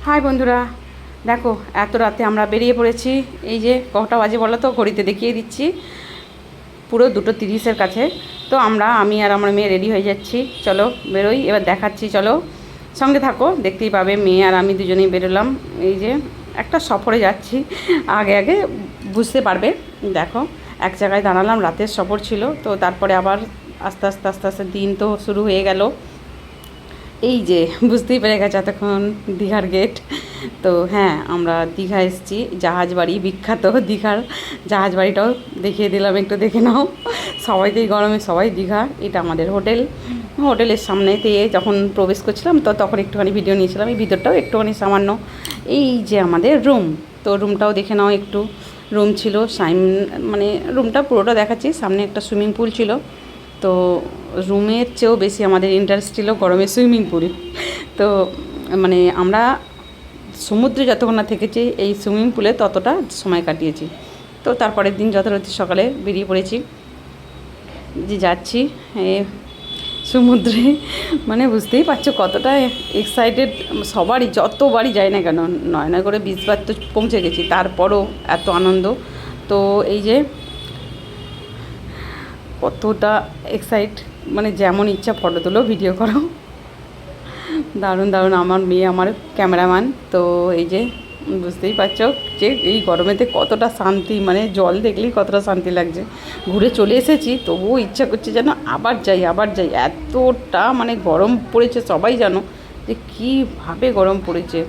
High বন্ধুরা, দেখো এত রাতে আমরা বেরিয়ে পড়েছি। এই যে কটা বাজে বলো তো, ঘড়িতে দেখিয়ে দিচ্ছি, পুরো 2:30 কাছে। তো আমি আর আমার মেয়ে রেডি হয়ে যাচ্ছি, চলো বেরোই। এবার দেখাচ্ছি, চলো সঙ্গে থাকো, দেখতেই পাবে। মেয়ে আর আমি দুজনেই বেরোলাম। এই যে একটা সফরে যাচ্ছি, আগে আগে বুঝতে পারবে। দেখো এক জায়গায় দাঁড়ালাম, রাতের সফর ছিল, তো তারপরে আবার আস্তে আস্তে আস্তে আস্তে দিন তো শুরু হয়ে গেল। এই যে বুঝতেই পেরে গেছে এতক্ষণ দীঘার গেট। তো হ্যাঁ, আমরা দীঘা এসেছি, জাহাজ বাড়ি, বিখ্যাত দীঘার জাহাজ বাড়িটাও দেখিয়ে দিলাম, একটু দেখে নাও। সবাই তো এই গরমে সবাই দীঘা। এটা আমাদের হোটেল। হোটেলের সামনেতে যখন প্রবেশ করছিলাম তো তখন একটুখানি ভিডিও নিয়েছিলাম, এই ভিতরটাও একটুখানি সামান্য। এই যে আমাদের রুম, তো রুমটাও দেখে নাও একটু। রুম ছিল মানে রুমটা পুরোটা দেখাচ্ছি। সামনে একটা সুইমিং পুল ছিল, তো রুমের চেয়েও বেশি আমাদের ইন্টারেস্ট ছিল গরমে সুইমিং পুল। তো মানে আমরা সমুদ্রে যতক্ষণ না থেকেছি এই সুইমিং পুলে ততটা সময় কাটিয়েছি। তো তারপরের দিন যথারীতি সকালে বেরিয়ে পড়েছি, যে যাচ্ছি সমুদ্রে। মানে বুঝতেই পারছো কতটা এক্সাইটেড সবারই, যতবারই যায় না কেন, 9 করে 20 বার তো পৌঁছে গেছি, তারপরও এত আনন্দ। তো এই যে কতটা এক্সাইট, মানে যেমন ইচ্ছা ফটো তুলো, ভিডিও করো। দারুণ দারুণ। আমার মেয়ে আমার ক্যামেরাম্যান। তো এই যে বুঝতেই পারছো যে এই গরমেতে কতটা শান্তি, মানে জল দেখলেই কতটা শান্তি লাগছে। ঘুরে চলে এসেছি, তবুও ইচ্ছা করছে যেন আবার যাই আবার যাই। এতটা মানে গরম পড়েছে, সবাই জানো যে কীভাবে গরম পড়েছে,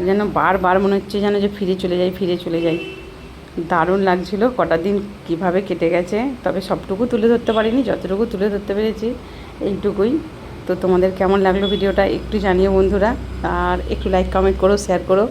যেন বারবার মনে হচ্ছে যেন যে ফিরে চলে যাই ফিরে চলে যাই। দারুণ লাগছিল কটা দিন কীভাবে কেটে গেছে। তবে সবটুকু তুলে ধরতে পারিনি, যতটুকু তুলে ধরতে পেরেছি এইটুকুই। তো তোমাদের কেমন লাগলো ভিডিওটা একটু জানিও বন্ধুরা, আর একটু লাইক কমেন্ট করো, শেয়ার করো।